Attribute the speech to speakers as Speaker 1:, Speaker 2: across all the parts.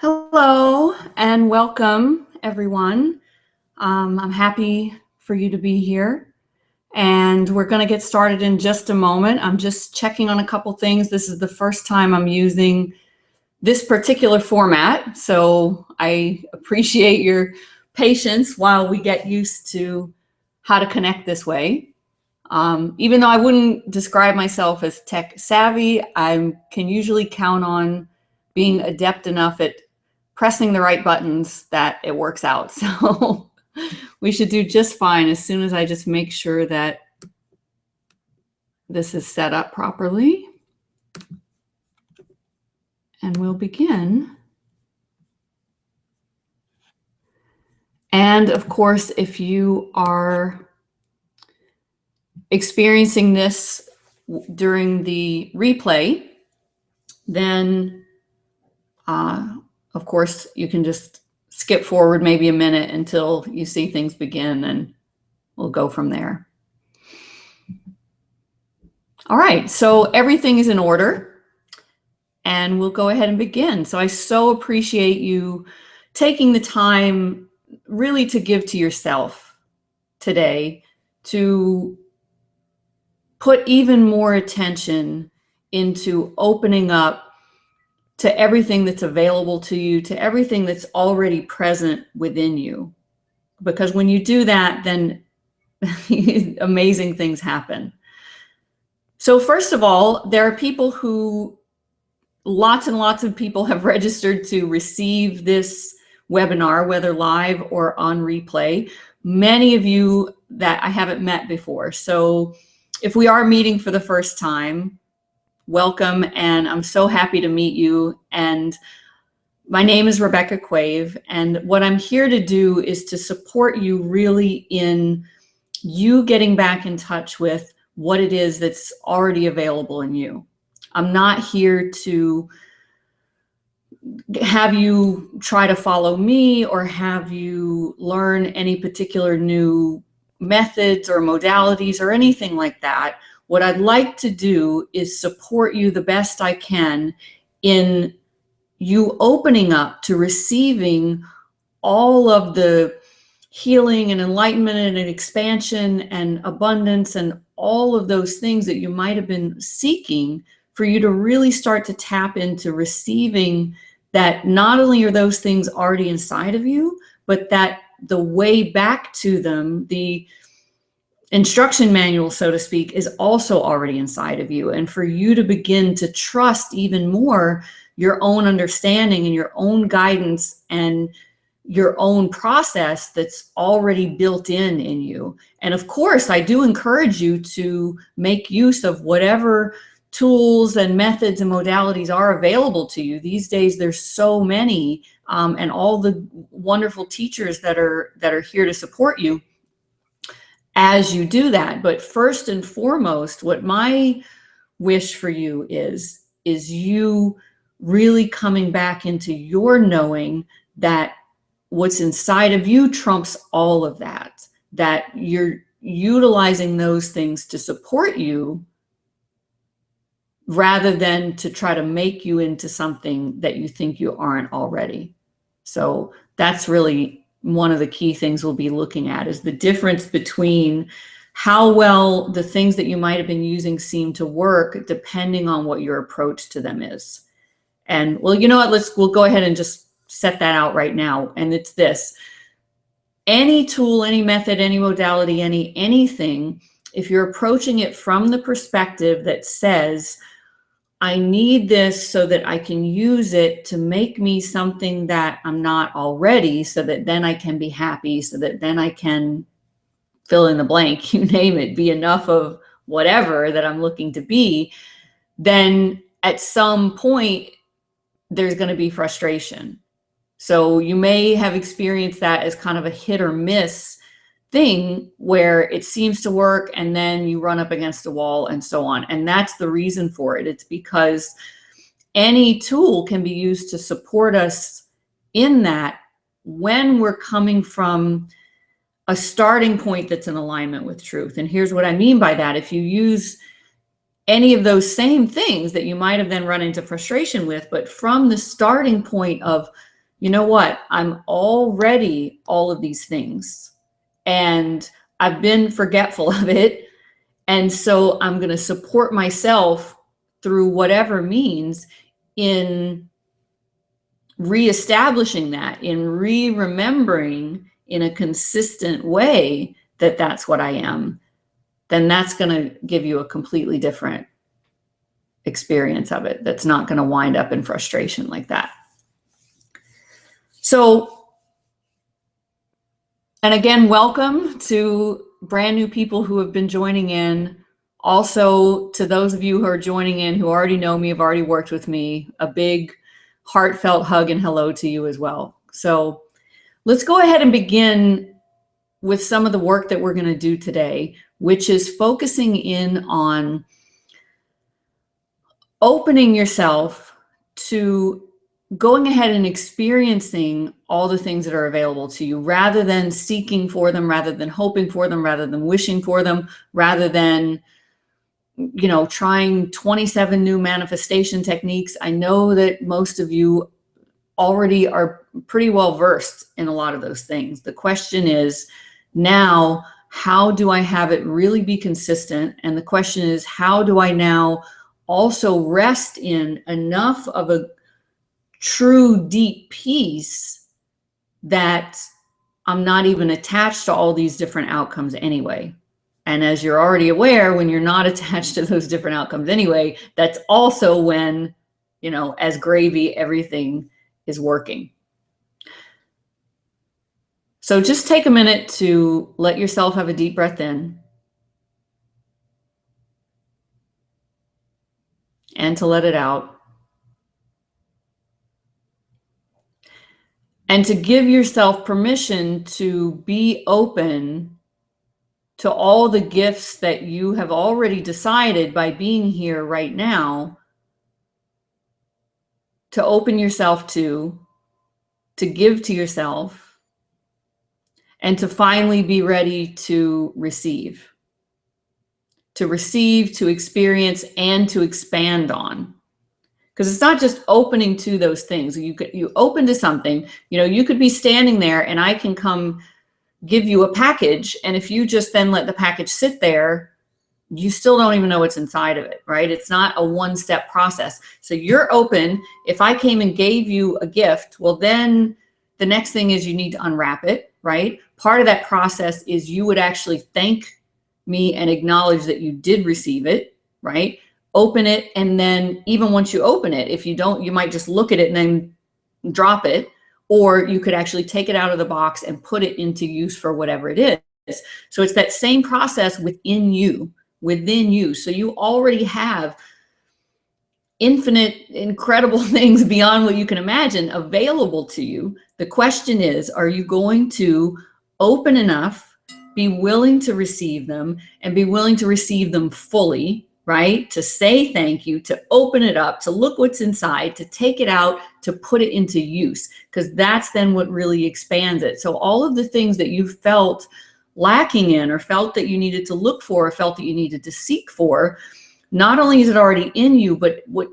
Speaker 1: Hello and welcome, everyone. I'm happy for you to be here, and we're going to get started in just a moment. I'm just checking on a couple things. This is the first time I'm using this particular format, so I appreciate your patience while we get used to how to connect this way. Even though I wouldn't describe myself as tech savvy, I can usually count on being adept enough at pressing the right buttons that it works out. So we should do just fine as soon as I just make sure that this is set up properly. And we'll begin. And of course, if you are experiencing this during the replay, then of course, you can just skip forward maybe a minute until you see things begin, and we'll go from there. All right, so everything is in order, and we'll go ahead and begin. So I so appreciate you taking the time really to give to yourself today, to put even more attention into opening up to everything that's available to you, to everything that's already present within you. Because when you do that, then amazing things happen. So first of all, there are people who, lots and lots of people have registered to receive this webinar, whether live or on replay. Many of you that I haven't met before. So if we are meeting for the first time, welcome, and I'm so happy to meet you. And my name is Rebecca Quave, and what I'm here to do is to support you really in you getting back in touch with what it is that's already available in you. I'm not here to have you try to follow me or have you learn any particular new methods or modalities or anything like that. What I'd like to do is support you the best I can in you opening up to receiving all of the healing and enlightenment and expansion and abundance and all of those things that you might have been seeking, for you to really start to tap into receiving that not only are those things already inside of you, but that the way back to them, the instruction manual, so to speak, is also already inside of you. And for you to begin to trust even more your own understanding and your own guidance and your own process that's already built in you. And of course, I do encourage you to make use of whatever tools and methods and modalities are available to you. These days, there's so many, and all the wonderful teachers that are here to support you as you do that. But first and foremost, what my wish for you is you really coming back into your knowing that what's inside of you trumps all of that, that you're utilizing those things to support you rather than to try to make you into something that you think you aren't already. So that's really one of the key things we'll be looking at, is the difference between how well the things that you might have been using seem to work depending on what your approach to them is. And well, you know what, we'll go ahead and just set that out right now. And it's this: any tool, any method, any modality, anything, if you're approaching it from the perspective that says, I need this so that I can use it to make me something that I'm not already, so that then I can be happy, so that then I can fill in the blank, you name it, be enough of whatever that I'm looking to be, then at some point there's going to be frustration. So you may have experienced that as kind of a hit or miss thing, where it seems to work and then you run up against a wall and so on. And that's the reason for it. It's because any tool can be used to support us in that when we're coming from a starting point that's in alignment with truth. And here's what I mean by that. If you use any of those same things that you might have then run into frustration with, but from the starting point of you know what? I'm already all of these things, and I've been forgetful of it. And so I'm going to support myself through whatever means in reestablishing that, in remembering in a consistent way that that's what I am. Then that's going to give you a completely different experience of it. That's not going to wind up in frustration like that. So, and again, welcome to brand new people who have been joining in. Also, to those of you who are joining in who already know me, have already worked with me, a big heartfelt hug and hello to you as well. So let's go ahead and begin with some of the work that we're going to do today, which is focusing in on opening yourself to going ahead and experiencing all the things that are available to you, rather than seeking for them, rather than hoping for them, rather than wishing for them, rather than, you know, trying 27 new manifestation techniques. I know that most of you already are pretty well versed in a lot of those things. The question is now, how do I have it really be consistent? And the question is, how do I now also rest in enough of a true deep peace that I'm not even attached to all these different outcomes anyway? And as you're already aware, when you're not attached to those different outcomes anyway, that's also when, you know, as gravy, everything is working. So just take a minute to let yourself have a deep breath in and to let it out. And to give yourself permission to be open to all the gifts that you have already decided by being here right now to open yourself to give to yourself, and to finally be ready to receive, to experience, and to expand on. Because it's not just opening to those things. You open to something, you know, you could be standing there and I can come give you a package, and if you just then let the package sit there, you still don't even know what's inside of it, right? It's not a one-step process. So you're open. If I came and gave you a gift, well, then the next thing is you need to unwrap it, right? Part of that process is you would actually thank me and acknowledge that you did receive it, right? Open it, and then even once you open it, if you don't, you might just look at it and then drop it, or you could actually take it out of the box and put it into use for whatever it is. So it's that same process within you. So you already have infinite, incredible things beyond what you can imagine available to you. The question is, are you going to open enough, be willing to receive them, and be willing to receive them fully, right? To say thank you, to open it up, to look what's inside, to take it out, to put it into use, because that's then what really expands it. So all of the things that you felt lacking in, or felt that you needed to look for, or felt that you needed to seek for, not only is it already in you, but what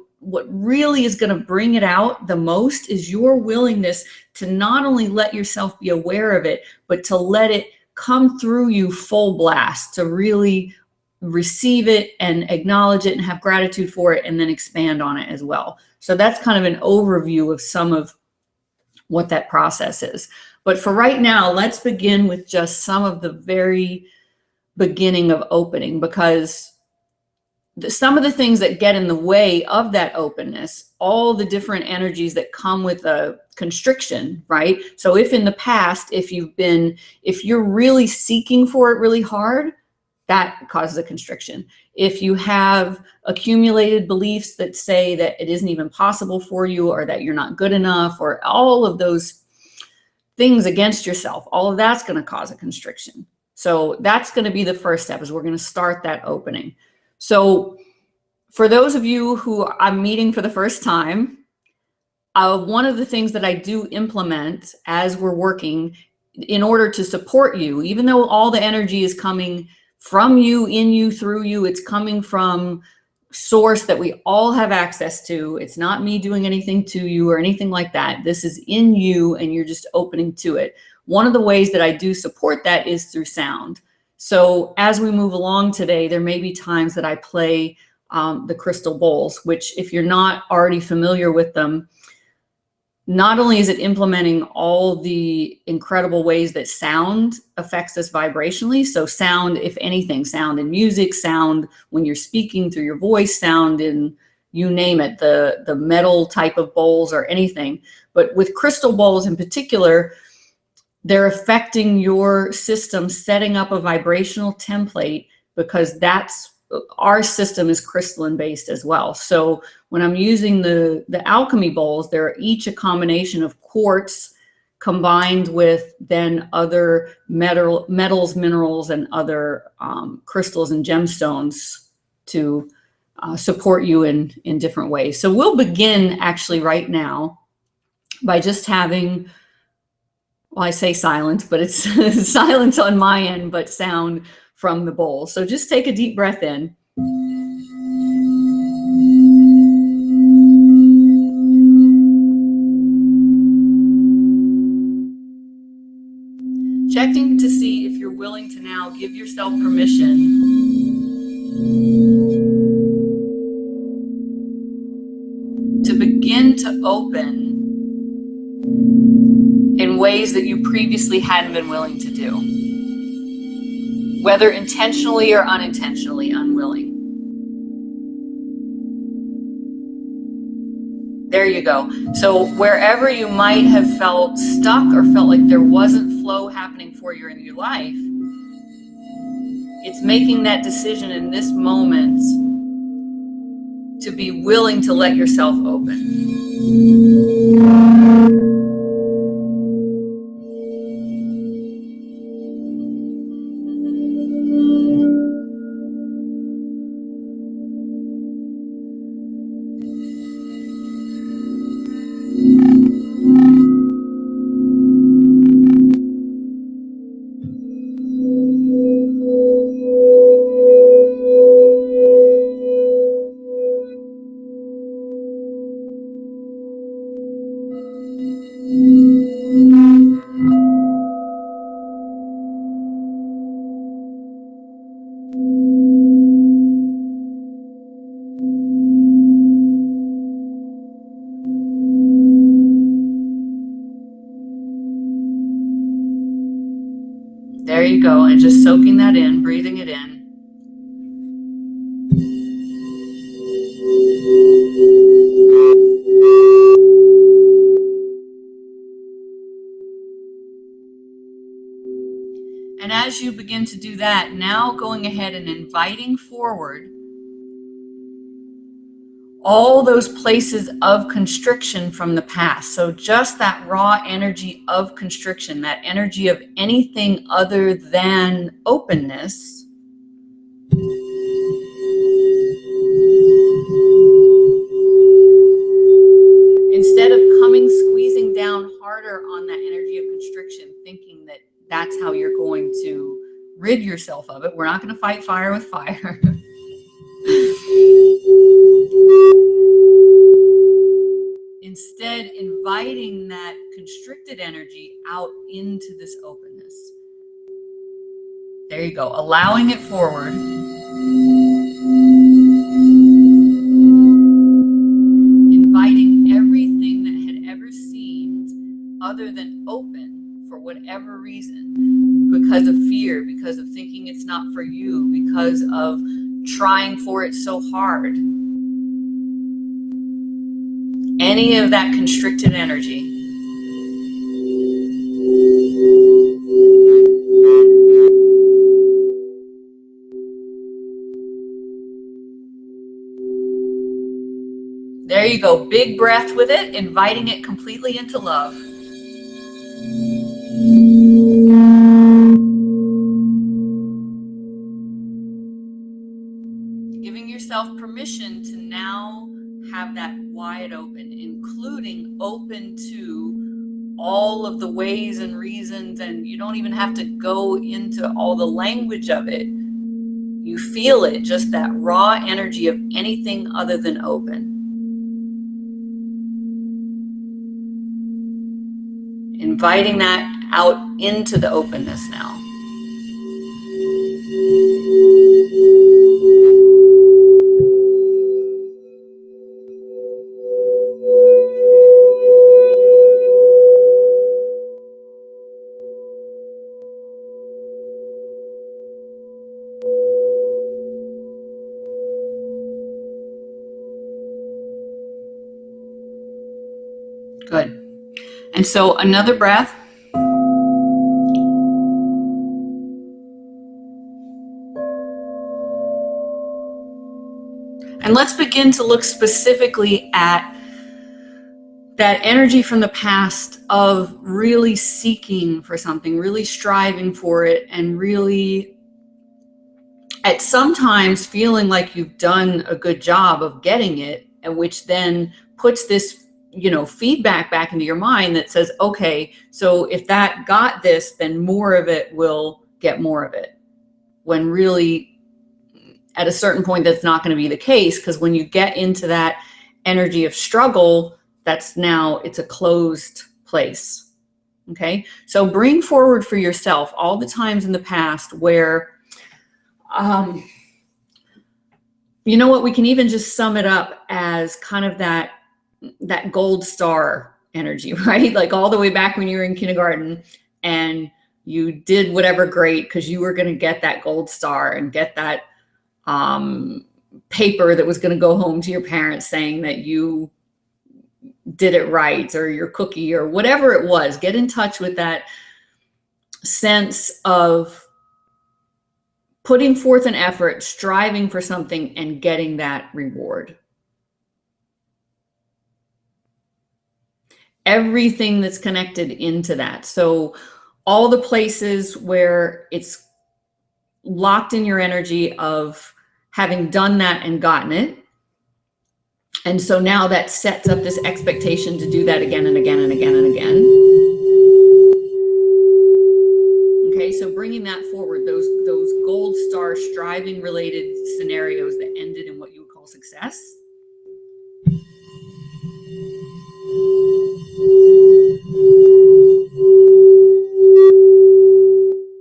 Speaker 1: really is going to bring it out the most is your willingness to not only let yourself be aware of it, but to let it come through you full blast, to really receive it and acknowledge it and have gratitude for it, and then expand on it as well. So that's kind of an overview of some of what that process is. But for right now, let's begin with just some of the very beginning of opening, because some of the things that get in the way of that openness, all the different energies that come with a constriction, right? So if in the past, if you're really seeking for it really hard, that causes a constriction. If you have accumulated beliefs that say that it isn't even possible for you, or that you're not good enough, or all of those things against yourself, all of that's going to cause a constriction. So that's going to be the first step, is we're going to start that opening. So for those of you who I'm meeting for the first time, one of the things that I do implement as we're working in order to support you, even though all the energy is coming from you, in you, through you, it's coming from source that we all have access to. It's not me doing anything to you or anything like that. This is in you and you're just opening to it. One of the ways that I do support that is through sound. So as we move along today, there may be times that I play the crystal bowls, which if you're not already familiar with them, not only is it implementing all the incredible ways that sound affects us vibrationally. So sound, if anything, sound in music, sound when you're speaking through your voice, sound in, you name it, the metal type of bowls or anything. But with crystal bowls in particular, they're affecting your system, setting up a vibrational template, because that's, our system is crystalline based as well. So when I'm using the alchemy bowls, they're each a combination of quartz combined with then other metals, minerals, and other crystals and gemstones to support you in different ways. So we'll begin actually right now by just having, well, I say silent, but it's silence on my end, but sound from the bowl. So just take a deep breath in. Checking to see if you're willing to now give yourself permission to begin to open in ways that you previously hadn't been willing to do, whether intentionally or unintentionally unwilling. There you go. So wherever you might have felt stuck or felt like there wasn't flow happening for you in your life, it's making that decision in this moment to be willing to let yourself open. There you go, and just soaking that in, breathing it in. And as you begin to do that, now going ahead and inviting forward all those places of constriction from the past. So just that raw energy of constriction, that energy of anything other than openness. Instead of squeezing down harder on that energy of constriction, thinking that that's how you're going to rid yourself of it. We're not going to fight fire with fire. Instead, inviting that constricted energy out into this openness. There you go. Allowing it forward. Inviting everything that had ever seemed other than open for whatever reason, because of fear, because of thinking it's not for you, because of trying for it so hard. Any of that constricted energy. There you go. Big breath with it, inviting it completely into love. Giving yourself permission to now have that wide open, including open to all of the ways and reasons, and you don't even have to go into all the language of it. you feel it, just that raw energy of anything other than open. Inviting that out into the openness now. Good. And so another breath. And let's begin to look specifically at that energy from the past of really seeking for something, really striving for it, and really at sometimes feeling like you've done a good job of getting it, and which then puts this, feedback back into your mind that says, okay, so if that got this, then more of it will get more of it. When really at a certain point, that's not going to be the case, because when you get into that energy of struggle, it's a closed place. Okay. So bring forward for yourself all the times in the past where, we can even just sum it up as kind of that gold star energy, right? Like all the way back when you were in kindergarten and you did whatever great because you were going to get that gold star and get that paper that was going to go home to your parents saying that you did it right, or your cookie, or whatever it was. Get in touch with that sense of putting forth an effort, striving for something, and getting that reward. Everything that's connected into that. So all the places where it's locked in your energy of having done that and gotten it. And so now that sets up this expectation to do that again and again and again and again. Okay, so bringing that forward, those gold star striving related scenarios that ended in what you would call success.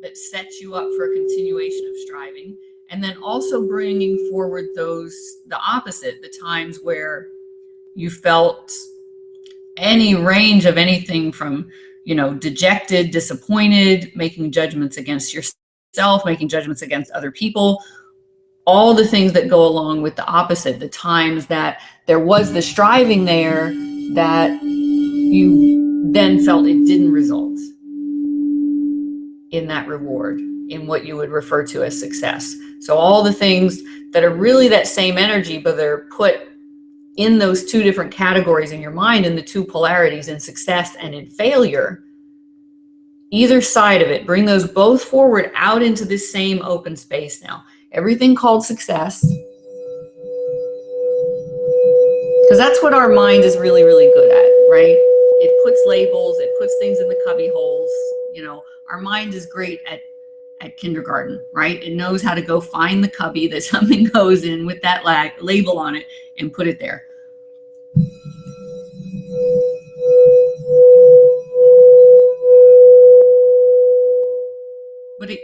Speaker 1: That sets you up for a continuation of striving. And then also bringing forward the opposite, the times where you felt any range of anything from, dejected, disappointed, making judgments against yourself, making judgments against other people, all the things that go along with the opposite, the times that there was the striving there that you then felt it didn't result in that reward, in what you would refer to as success. So all the things that are really that same energy, but they're put in those two different categories in your mind, in the two polarities, in success and in failure, either side of it, bring those both forward out into this same open space now. Everything called success, because that's what our mind is really, really good at, right? It puts labels, it puts things in the cubby holes. Our mind is great at kindergarten, right? It knows how to go find the cubby that something goes in with that label on it and put it there. But it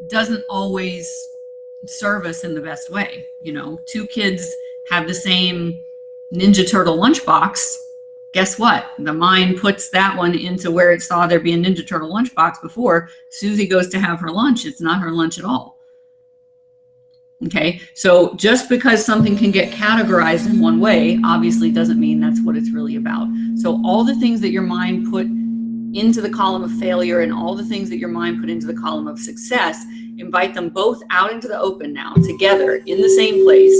Speaker 1: doesn't always serve us in the best way. Two kids have the same Ninja Turtle lunchbox. Guess what? The mind puts that one into where it saw there be a Ninja Turtle lunchbox before. Susie goes to have her lunch. It's not her lunch at all. Okay, so just because something can get categorized in one way, obviously doesn't mean that's what it's really about. So all the things that your mind put into the column of failure and all the things that your mind put into the column of success, invite them both out into the open now, together, in the same place.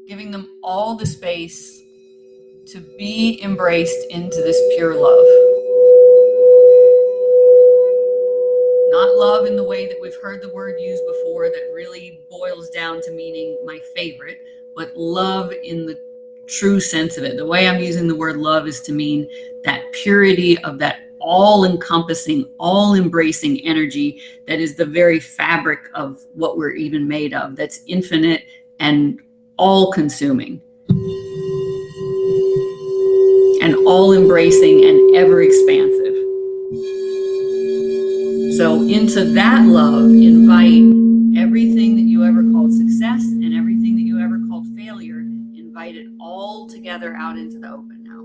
Speaker 1: Giving them all the space to be embraced into this pure love. Not love in the way that we've heard the word used before that really boils down to meaning my favorite, but love in the true sense of it. The way I'm using the word love is to mean that purity of that all-encompassing, all-embracing energy that is the very fabric of what we're even made of, that's infinite and all-consuming and all-embracing and ever-expansive. So into that love, invite everything that you ever called success and everything that you ever called failure, invite it all together out into the open now.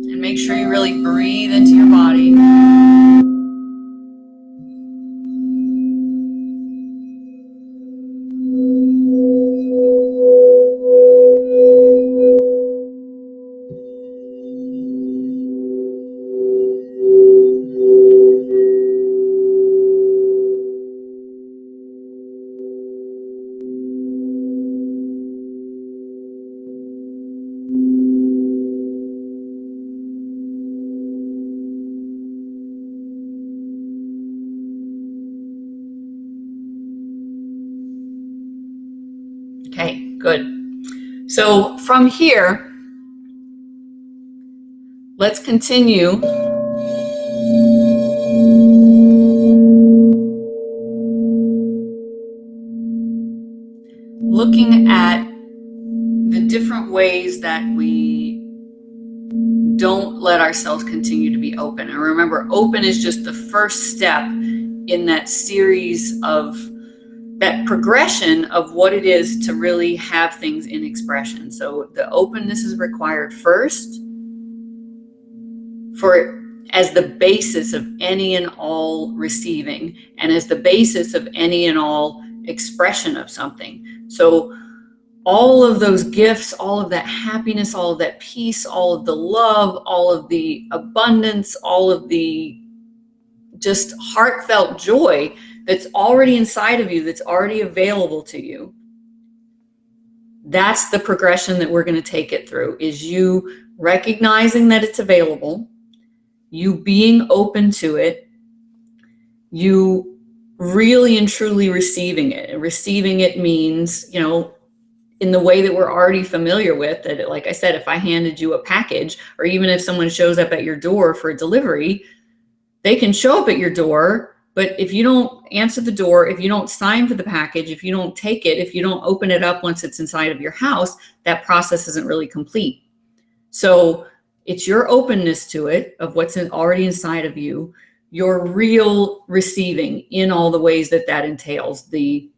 Speaker 1: And make sure you really breathe into your body. Okay, good. So from here, let's continue looking at the different ways that we don't let ourselves continue to be open. And remember, open is just the first step in that series of that progression of what it is to really have things in expression. So the openness is required first for as the basis of any and all receiving and as the basis of any and all expression of something. So all of those gifts, all of that happiness, all of that peace, all of the love, all of the abundance, all of the just heartfelt joy that's already inside of you, that's already available to you. That's the progression that we're going to take it through, is you recognizing that it's available, you being open to it, you really and truly receiving it. And receiving it means, you know, in the way that we're already familiar with, that, like I said, if I handed you a package, or even if someone shows up at your door for a delivery, they can show up at your door, but if you don't answer the door, if you don't sign for the package, if you don't take it, if you don't open it up once it's inside of your house, that process isn't really complete. So it's your openness to it, of what's already inside of you, your real receiving in all the ways that that entails, the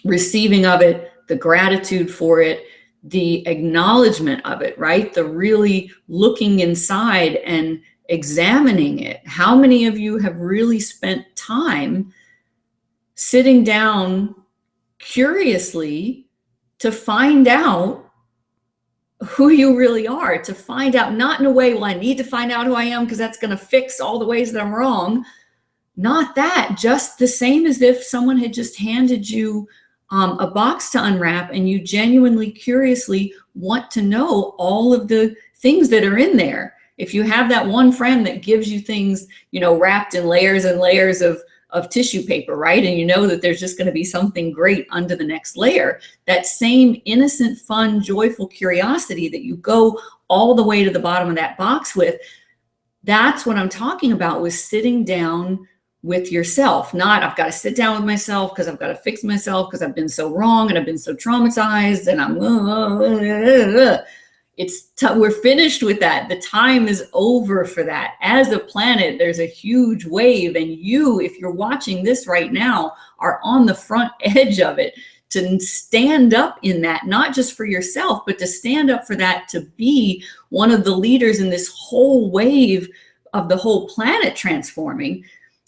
Speaker 1: receiving of it, the gratitude for it, the acknowledgement of it, right? The really looking inside and examining it. How many of you have really spent time sitting down curiously to find out who you really are, to find out, not in a way, well, I need to find out who I am because that's going to fix all the ways that I'm wrong. Not that, just the same as if someone had just handed you a box to unwrap and you genuinely, curiously want to know all of the things that are in there. If you have that one friend that gives you things, you know, wrapped in layers and layers of tissue paper, right? And you know that there's just going to be something great under the next layer. That same innocent, fun, joyful curiosity that you go all the way to the bottom of that box with, that's what I'm talking about, with sitting down with yourself. Not, I've got to sit down with myself because I've got to fix myself because I've been so wrong and I've been so traumatized and I'm we're finished with that. The time is over for that. As a planet, there's a huge wave, and you, if you're watching this right now, are on the front edge of it, to stand up in that, not just for yourself, but to stand up for that, to be one of the leaders in this whole wave of the whole planet transforming.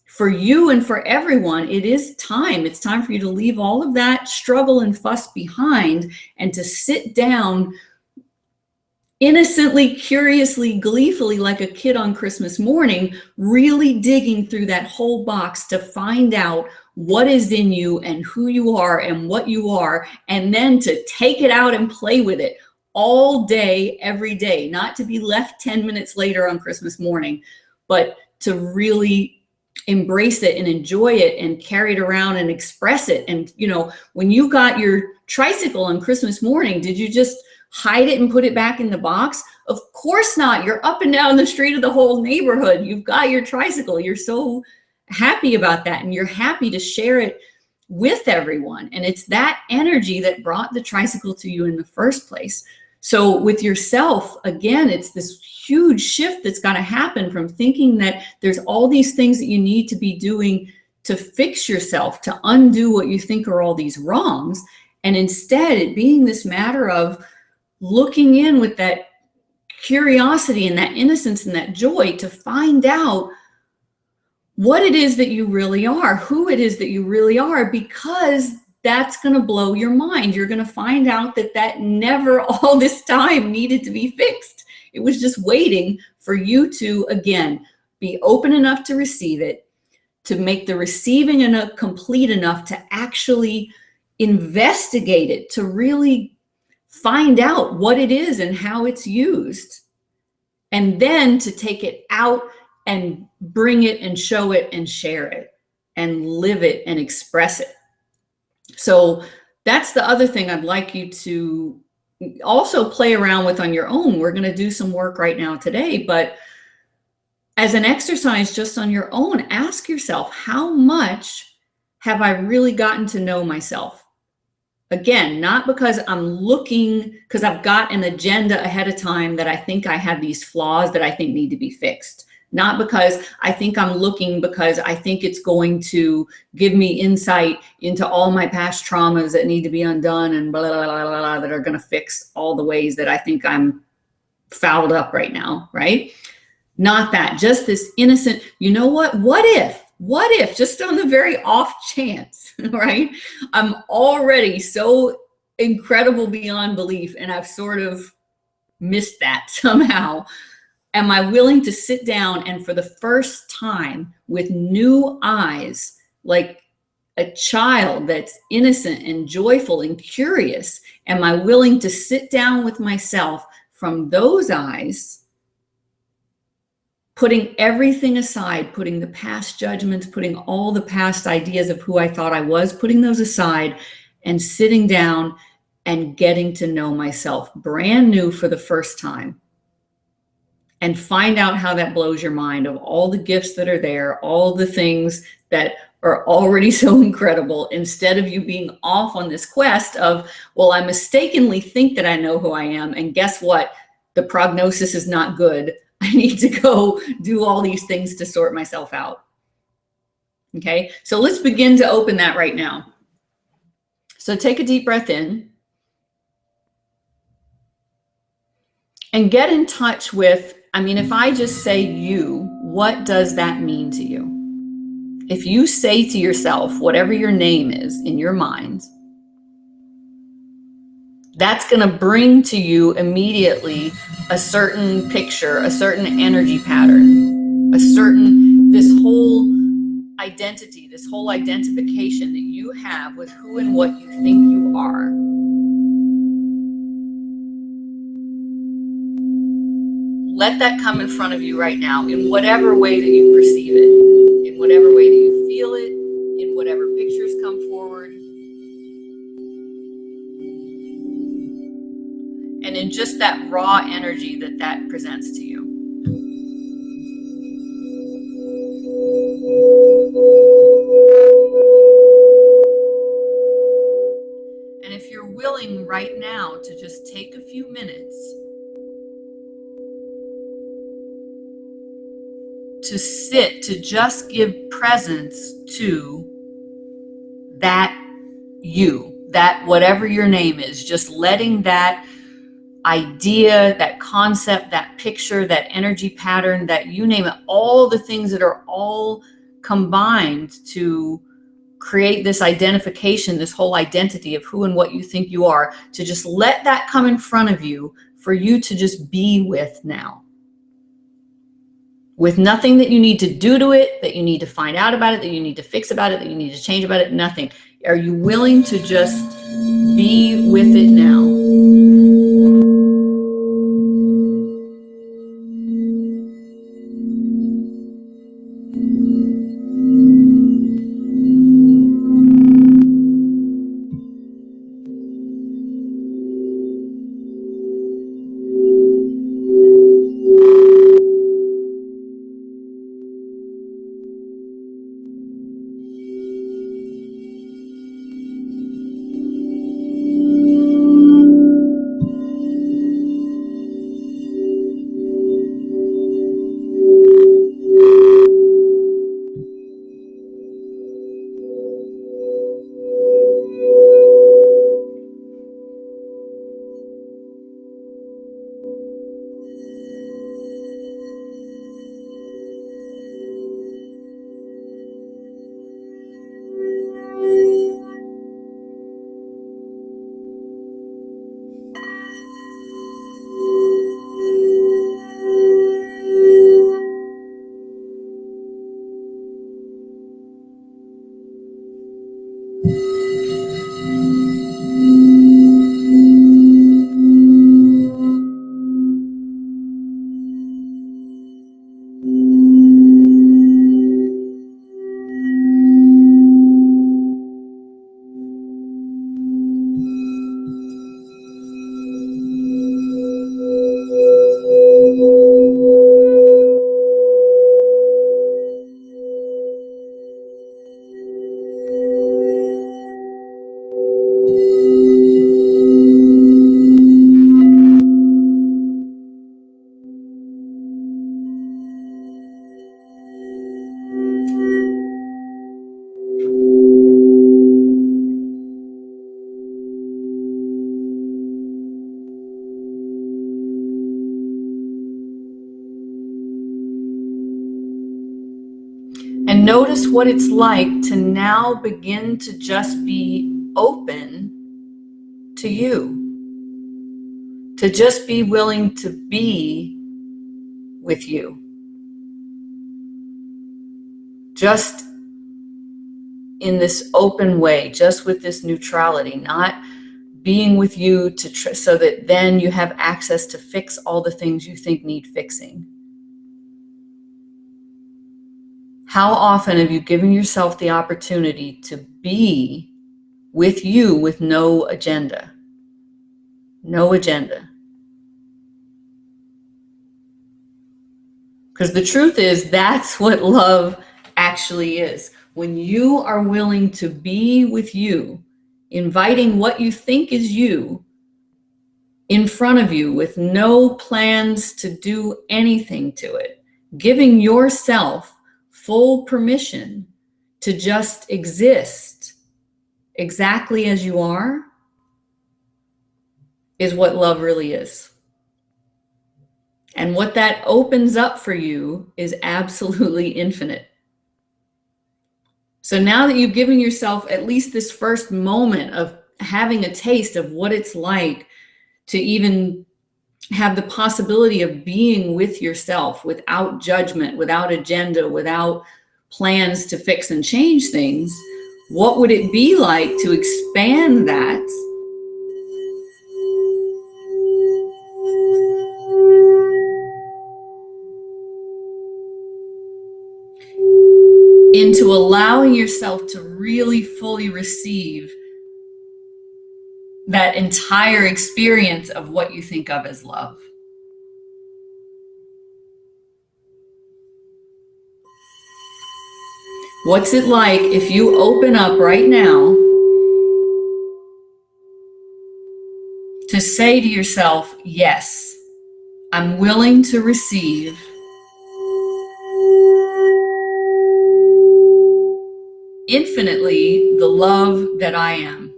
Speaker 1: For you and for everyone, it is time. It's time for you to leave all of that struggle and fuss behind and to sit down innocently, curiously, gleefully, like a kid on Christmas morning, really digging through that whole box to find out what is in you and who you are and what you are, and then to take it out and play with it all day, every day, not to be left 10 minutes later on Christmas morning, but to really embrace it and enjoy it and carry it around and express it. And, you know, when you got your tricycle on Christmas morning, did you just hide it and put it back in the box? Of course not. You're up and down the street of the whole neighborhood. You've got your tricycle. You're so happy about that, and you're happy to share it with everyone. And it's that energy that brought the tricycle to you in the first place. So with yourself, again, it's this huge shift that's got to happen from thinking that there's all these things that you need to be doing to fix yourself, to undo what you think are all these wrongs. And instead, it being this matter of looking in with that curiosity and that innocence and that joy to find out what it is that you really are, who it is that you really are, because that's going to blow your mind. You're going to find out that that never all this time needed to be fixed. It was just waiting for you to, again, be open enough to receive it, to make the receiving enough complete enough to actually investigate it, to really find out what it is and how it's used, and then to take it out and bring it and show it and share it and live it and express it. So that's the other thing I'd like you to also play around with on your own. We're going to do some work right now today, but as an exercise just on your own, ask yourself, how much have I really gotten to know myself? Again, not because I'm looking, because I've got an agenda ahead of time that I think I have these flaws that I think need to be fixed. Not because I think I'm looking because I think it's going to give me insight into all my past traumas that need to be undone and blah, blah, blah, blah, blah, that are going to fix all the ways that I think I'm fouled up right now, right? Not that, just this innocent, you know what if, just on the very off chance, right? I'm already so incredible beyond belief and I've sort of missed that somehow. Am I willing to sit down and for the first time with new eyes, like a child that's innocent and joyful and curious, am I willing to sit down with myself from those eyes, putting everything aside, putting the past judgments, putting all the past ideas of who I thought I was, putting those aside and sitting down and getting to know myself brand new for the first time? And find out how that blows your mind of all the gifts that are there, all the things that are already so incredible, instead of you being off on this quest of, well, I mistakenly think that I know who I am. And guess what? The prognosis is not good. I need to go do all these things to sort myself out. Okay, so let's begin to open that right now. So take a deep breath in and get in touch with, if I just say you, what does that mean to you? If you say to yourself, whatever your name is in your mind, that's going to bring to you immediately a certain picture, a certain energy pattern, this whole identity, this whole identification that you have with who and what you think you are. Let that come in front of you right now in whatever way that you perceive it, in whatever way that you feel it, in whatever pictures come forward. And in just that raw energy that presents to you. And if you're willing right now to just take a few minutes to sit, to just give presence to that you, that whatever your name is, just letting that idea, that concept, that picture, that energy pattern, that you name it, all the things that are all combined to create this identification, this whole identity of who and what you think you are, to just let that come in front of you for you to just be with now. With nothing that you need to do to it, that you need to find out about it, that you need to fix about it, that you need to change about it, nothing. Are you willing to just be with it now? And notice what it's like to now begin to just be open to you, to just be willing to be with you. Just in this open way, just with this neutrality, not being with you so that then you have access to fix all the things you think need fixing. How often have you given yourself the opportunity to be with you with no agenda? No agenda. Because the truth is, that's what love actually is. When you are willing to be with you, inviting what you think is you in front of you with no plans to do anything to it, giving yourself full permission to just exist exactly as you are, is what love really is. And what that opens up for you is absolutely infinite. So now that you've given yourself at least this first moment of having a taste of what it's like to even have the possibility of being with yourself without judgment, without agenda, without plans to fix and change things, what would it be like to expand that into allowing yourself to really fully receive that entire experience of what you think of as love? What's it like if you open up right now to say to yourself, yes, I'm willing to receive infinitely the love that I am.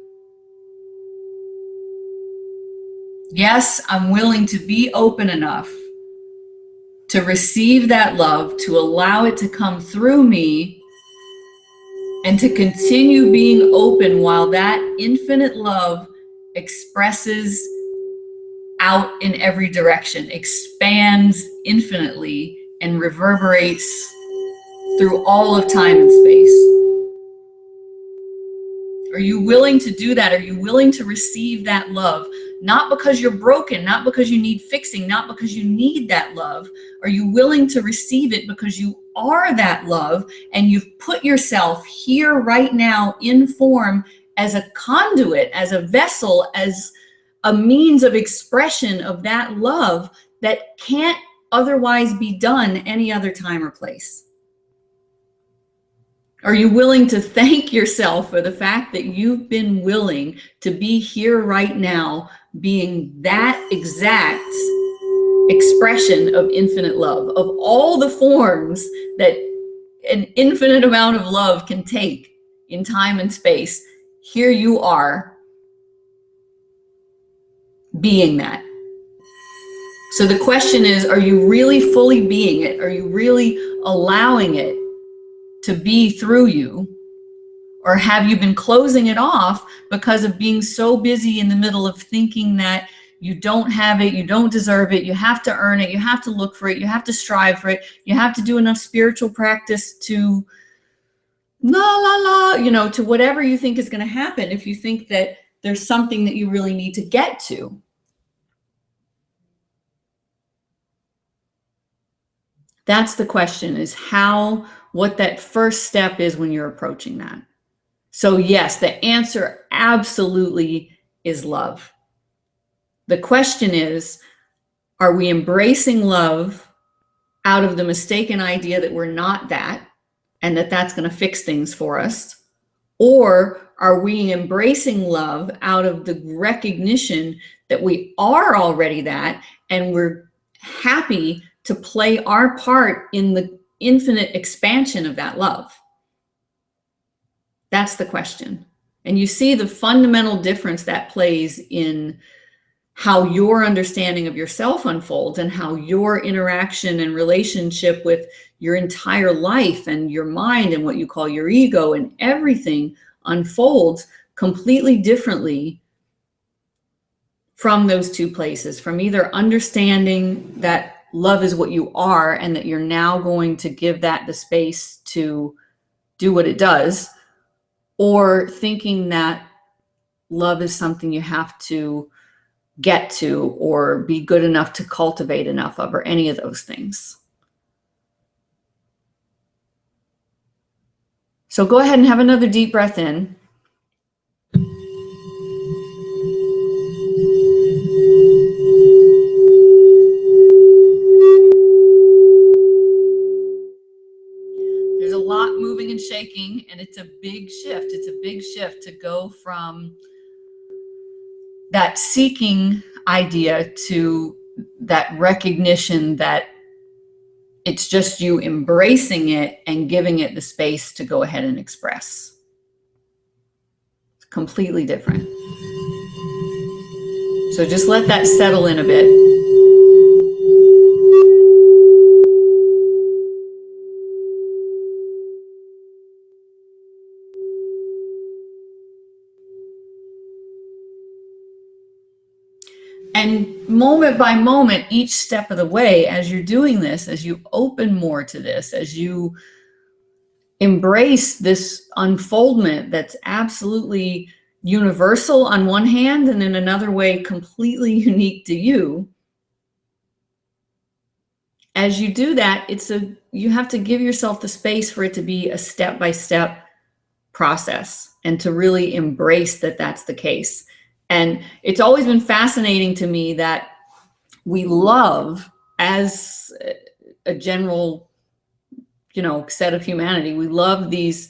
Speaker 1: Yes, I'm willing to be open enough to receive that love, to allow it to come through me, and to continue being open while that infinite love expresses out in every direction, expands infinitely, and reverberates through all of time and space. Are you willing to do that? Are you willing to receive that love? Not because you're broken, not because you need fixing, not because you need that love. Are you willing to receive it because you are that love and you've put yourself here right now in form as a conduit, as a vessel, as a means of expression of that love that can't otherwise be done any other time or place? Are you willing to thank yourself for the fact that you've been willing to be here right now, being that exact expression of infinite love, of all the forms that an infinite amount of love can take in time and space? Here you are being that. So the question is, are you really fully being it? Are you really allowing it to be through you? Or have you been closing it off because of being so busy in the middle of thinking that you don't have it, you don't deserve it, you have to earn it, you have to look for it, you have to strive for it, you have to do enough spiritual practice to to whatever you think is going to happen if you think that there's something that you really need to get to. That's the question, is what that first step is when you're approaching that. So yes, the answer absolutely is love. The question is, are we embracing love out of the mistaken idea that we're not that and that that's going to fix things for us? Or are we embracing love out of the recognition that we are already that and we're happy to play our part in the infinite expansion of that love? That's the question. And you see the fundamental difference that plays in how your understanding of yourself unfolds and how your interaction and relationship with your entire life and your mind and what you call your ego and everything unfolds completely differently from those two places, from either understanding that love is what you are and that you're now going to give that the space to do what it does, or thinking that love is something you have to get to or be good enough to cultivate enough of, or any of those things. So go ahead and have another deep breath in. There's a lot moving and shaking, and it's a big shift. It's a big shift to go from that seeking idea to that recognition that it's just you embracing it and giving it the space to go ahead and express. It's completely different. So just let that settle in a bit. And moment by moment, each step of the way, as you're doing this, as you open more to this, as you embrace this unfoldment that's absolutely universal on one hand, and in another way, completely unique to you, as you do that, you have to give yourself the space for it to be a step-by-step process and to really embrace that that's the case. And it's always been fascinating to me that we love, as a general, set of humanity, we love these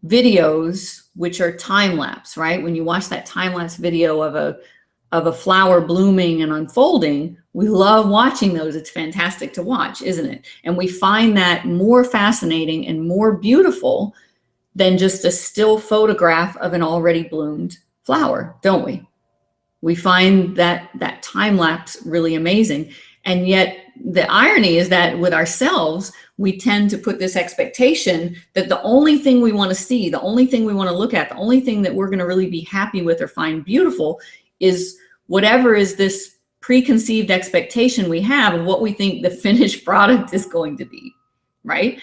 Speaker 1: videos which are time-lapse, right? When you watch that time-lapse video of a flower blooming and unfolding, we love watching those. It's fantastic to watch, isn't it? And we find that more fascinating and more beautiful than just a still photograph of an already bloomed flower, don't we? We find that time lapse really amazing. And yet the irony is that with ourselves, we tend to put this expectation that the only thing we want to see, the only thing we want to look at, the only thing that we're going to really be happy with or find beautiful is whatever is this preconceived expectation we have of what we think the finished product is going to be, right?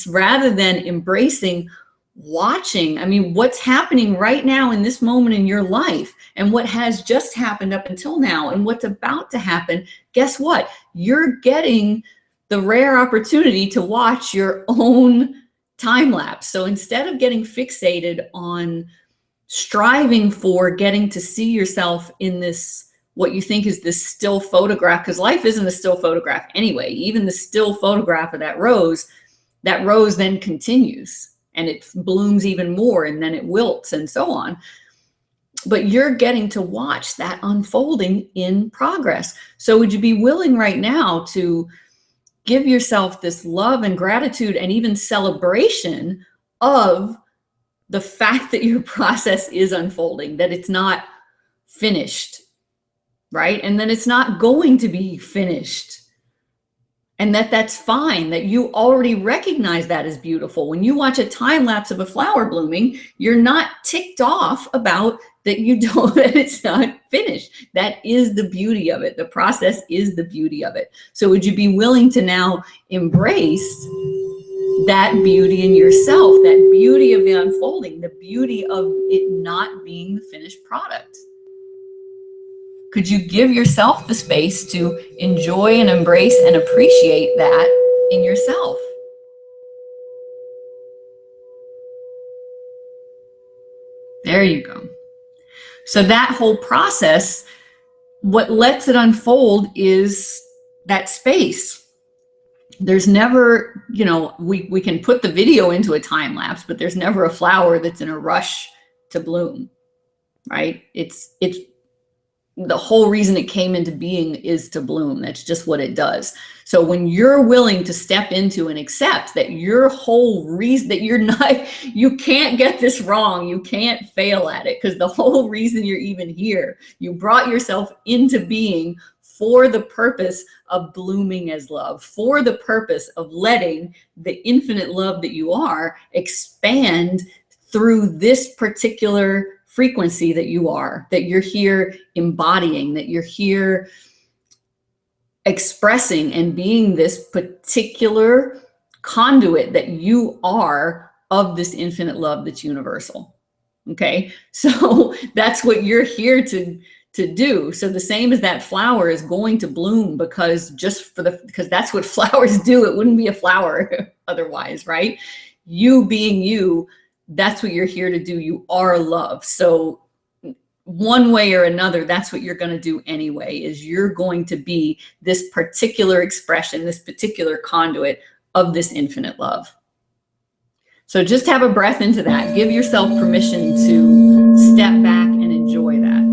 Speaker 1: Rather than embracing, watching, I mean, what's happening right now in this moment in your life and what has just happened up until now and what's about to happen, guess what? You're getting the rare opportunity to watch your own time lapse. So instead of getting fixated on striving for getting to see yourself in this, what you think is this still photograph, because life isn't a still photograph anyway. Even the still photograph of that rose then continues and it blooms even more and then it wilts and so on. But you're getting to watch that unfolding in progress. So would you be willing right now to give yourself this love and gratitude and even celebration of the fact that your process is unfolding, that it's not finished, right? And then it's not going to be finished. And that's fine, that you already recognize that as beautiful. When you watch a time lapse of a flower blooming, you're not ticked off about that that it's not finished. That is the beauty of it. The process is the beauty of it. So would you be willing to now embrace that beauty in yourself, that beauty of the unfolding, the beauty of it not being the finished product? Could you give yourself the space to enjoy and embrace and appreciate that in yourself? There you go. So that whole process, what lets it unfold is that space. There's never, we can put the video into a time lapse, but there's never a flower that's in a rush to bloom, right? It's the whole reason it came into being is to bloom. That's just what it does. So when you're willing to step into and accept that your whole reason, that you can't get this wrong, you can't fail at it, because the whole reason you're even here, you brought yourself into being for the purpose of blooming as love, for the purpose of letting the infinite love that you are expand through this particular frequency that you're here embodying, that you're here expressing and being this particular conduit that you are of this infinite love that's universal. Okay, so that's what you're here to do. So the same as that flower is going to bloom because that's what flowers do. It wouldn't be a flower otherwise, right? You being you, that's what you're here to do. You are love. So one way or another, that's what you're going to do anyway, is you're going to be this particular expression, this particular conduit of this infinite love. So just have a breath into that. Give yourself permission to step back and enjoy that.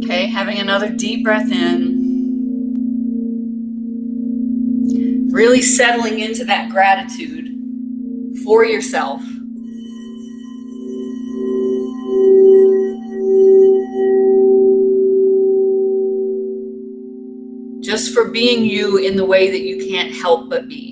Speaker 1: Okay, having another deep breath in. Really settling into that gratitude for yourself. Just for being you in the way that you can't help but be.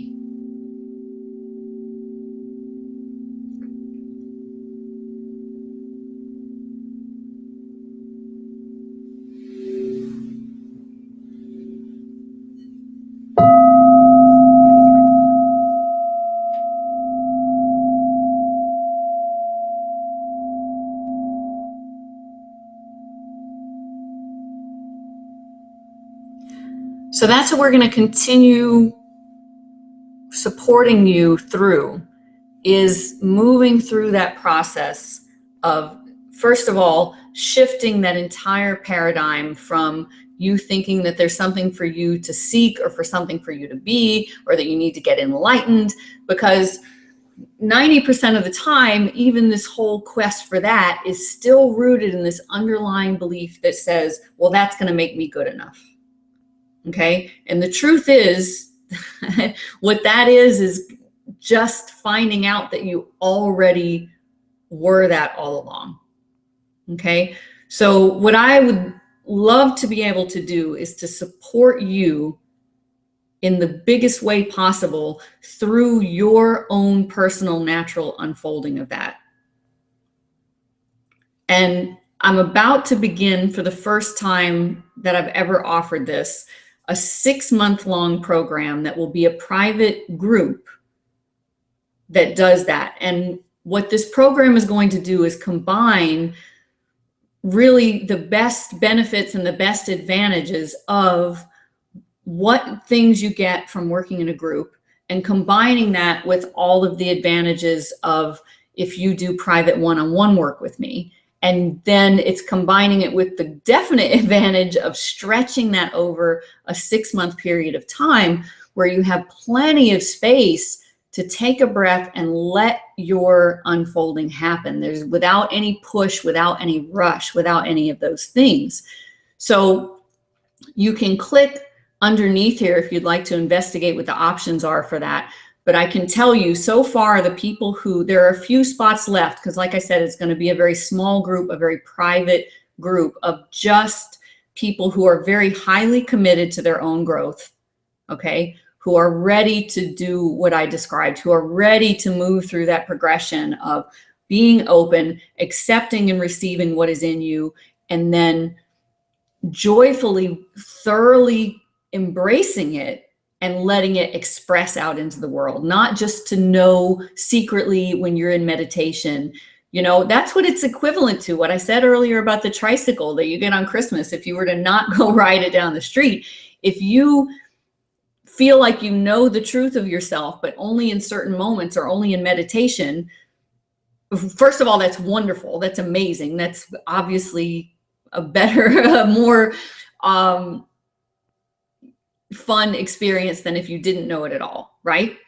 Speaker 1: So that's what we're going to continue supporting you through is moving through that process of, first of all, shifting that entire paradigm from you thinking that there's something for you to seek or for something for you to be, or that you need to get enlightened, because 90% of the time, even this whole quest for that is still rooted in this underlying belief that says, well, that's going to make me good enough. Okay. And the truth is, what that is just finding out that you already were that all along. Okay. So what I would love to be able to do is to support you in the biggest way possible through your own personal natural unfolding of that. And I'm about to begin, for the first time that I've ever offered this, a 6-month-long program that will be a private group that does that. And what this program is going to do is combine really the best benefits and the best advantages of what things you get from working in a group, and combining that with all of the advantages of if you do private one-on-one work with me. And then it's combining it with the definite advantage of stretching that over a 6-month period of time, where you have plenty of space to take a breath and let your unfolding happen. There's without any push, without any rush, without any of those things. So you can click underneath here if you'd like to investigate what the options are for that. But I can tell you, so far, the people who, there are a few spots left, because like I said, it's going to be a very small group, a very private group of just people who are very highly committed to their own growth, okay, who are ready to do what I described, who are ready to move through that progression of being open, accepting and receiving what is in you, and then joyfully, thoroughly embracing it and letting it express out into the world, not just to know secretly when you're in meditation. You know, that's what it's equivalent to. What I said earlier about the tricycle that you get on Christmas, if you were to not go ride it down the street, if you feel like you know the truth of yourself, but only in certain moments or only in meditation, first of all, that's wonderful. That's amazing. That's obviously a better, a more fun experience than if you didn't know it at all, right?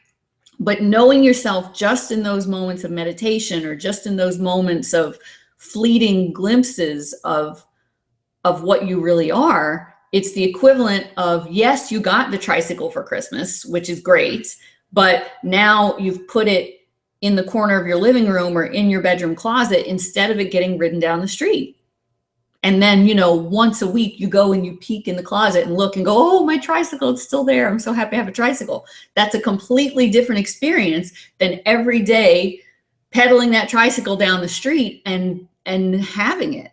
Speaker 1: But knowing yourself just in those moments of meditation, or just in those moments of fleeting glimpses of what you really are, it's the equivalent of, yes, you got the tricycle for Christmas, which is great, but now you've put it in the corner of your living room or in your bedroom closet instead of it getting ridden down the street. And then, you know, once a week you go and you peek in the closet and look and go, oh, my tricycle, it's still there. I'm so happy I have a tricycle. That's a completely different experience than every day pedaling that tricycle down the street and having it.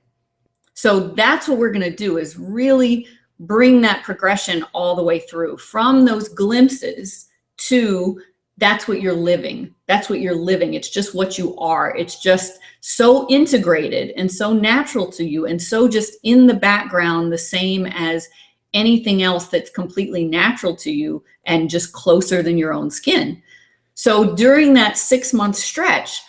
Speaker 1: So that's what we're going to do, is really bring that progression all the way through, from those glimpses to that's what you're living. That's what you're living. It's just what you are. It's just so integrated and so natural to you, and so just in the background, the same as anything else that's completely natural to you and just closer than your own skin. So during that 6-month stretch,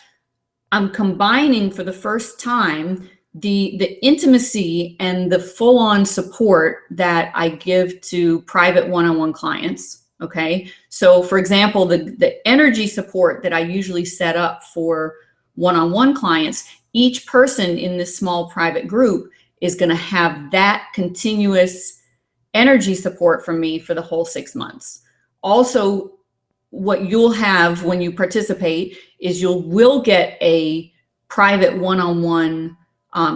Speaker 1: I'm combining for the first time the intimacy and the full-on support that I give to private one-on-one clients. Okay, so for example, the energy support that I usually set up for one-on-one clients, each person in this small private group is going to have that continuous energy support from me for the whole 6 months. Also, what you'll have when you participate is you will get a private one-on-one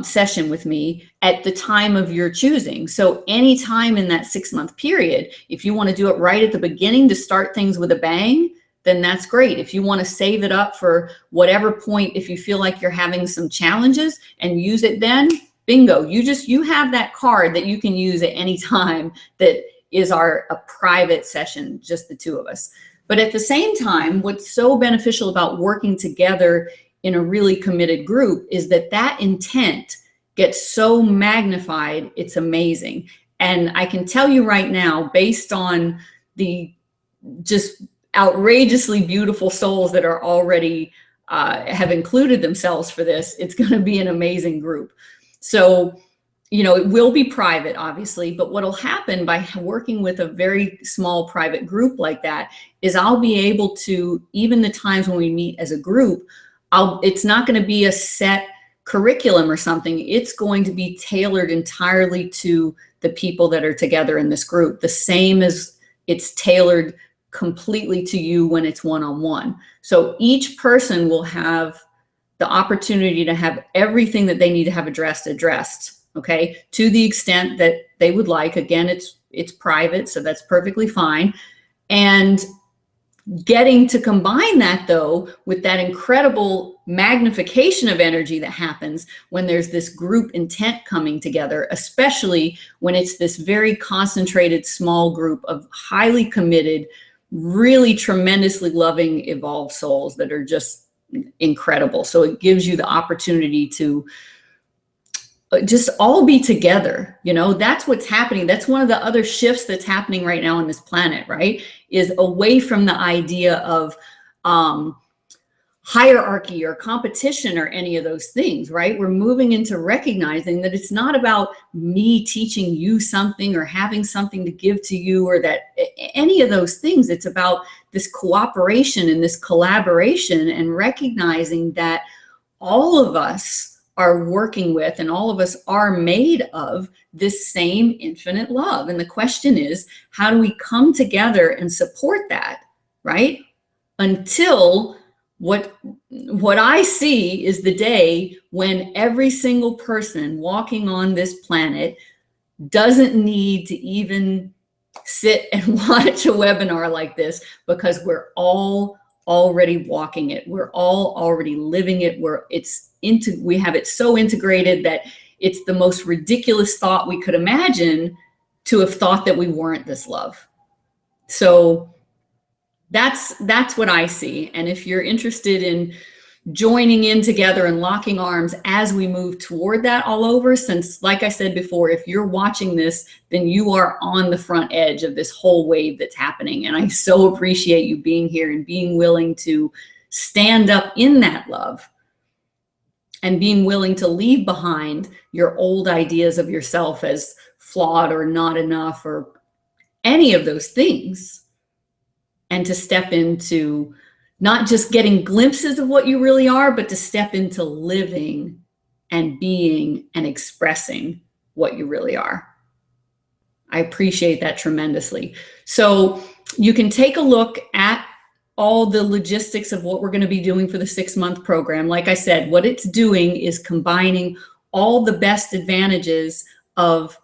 Speaker 1: session with me at the time of your choosing. So anytime in that 6-month period, if you want to do it right at the beginning to start things with a bang, then that's great. If you want to save it up for whatever point, if you feel like you're having some challenges and use it then, bingo, you have that card that you can use at any time that is a private session, just the two of us. But at the same time, what's so beneficial about working together in a really committed group is that intent gets so magnified, it's amazing. And I can tell you right now, based on the just outrageously beautiful souls that are already have included themselves for this. It's going to be an amazing group. So, you know, it will be private, obviously, but what'll happen by working with a very small private group like that is I'll be able to, even the times when we meet as a group, it's not going to be a set curriculum or something. It's going to be tailored entirely to the people that are together in this group, the same as it's tailored completely to you when it's one-on-one. So each person will have the opportunity to have everything that they need to have addressed, okay, to the extent that they would like. Again, it's private, so that's perfectly fine. And getting to combine that, though, with that incredible magnification of energy that happens when there's this group intent coming together, especially when it's this very concentrated small group of highly committed, really tremendously loving, evolved souls that are just incredible. So it gives you the opportunity to just all be together. You know, that's what's happening. That's one of the other shifts that's happening right now on this planet, right? Is away from the idea of hierarchy or competition or any of those things, right? We're moving into recognizing that it's not about me teaching you something or having something to give to you or that any of those things. It's about this cooperation and this collaboration and recognizing that all of us are working with and all of us are made of this same infinite love. And the question is, how do we come together and support that, right? Until what I see is the day when every single person walking on this planet doesn't need to even sit and watch a webinar like this, because we're all already walking it. We're all already living it. We have it so integrated that it's the most ridiculous thought we could imagine to have thought that we weren't this love. So that's what I see. And if you're interested in joining in together and locking arms as we move toward that all over, since, like I said before, if you're watching this, then you are on the front edge of this whole wave that's happening. And I so appreciate you being here and being willing to stand up in that love and being willing to leave behind your old ideas of yourself as flawed or not enough or any of those things, and to step into not just getting glimpses of what you really are, but to step into living and being and expressing what you really are. I appreciate that tremendously. So you can take a look at all the logistics of what we're going to be doing for the 6-month program. Like I said, what it's doing is combining all the best advantages of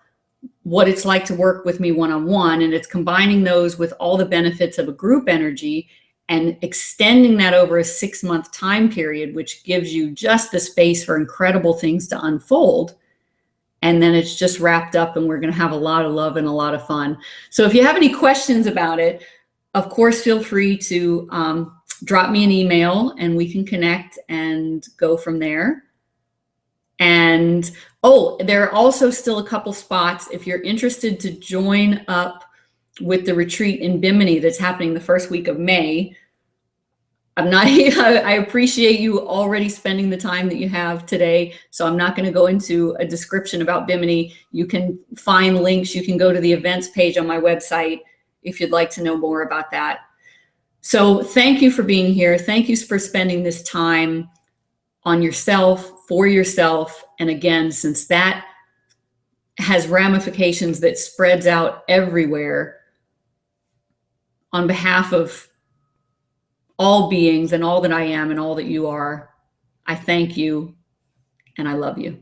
Speaker 1: what it's like to work with me one-on-one, and it's combining those with all the benefits of a group energy and extending that over a 6-month time period, which gives you just the space for incredible things to unfold. And then it's just wrapped up and we're going to have a lot of love and a lot of fun. So if you have any questions about it, of course, feel free to drop me an email and we can connect and go from there. And there are also still a couple spots if you're interested to join up with the retreat in Bimini that's happening the first week of May. I appreciate you already spending the time that you have today, so I'm not going to go into a description about Bimini. You can find links. You can go to the events page on my website if you'd like to know more about that. So thank you for being here. Thank you for spending this time on yourself, for yourself. And again, since that has ramifications that spreads out everywhere, on behalf of all beings and all that I am and all that you are, I thank you and I love you.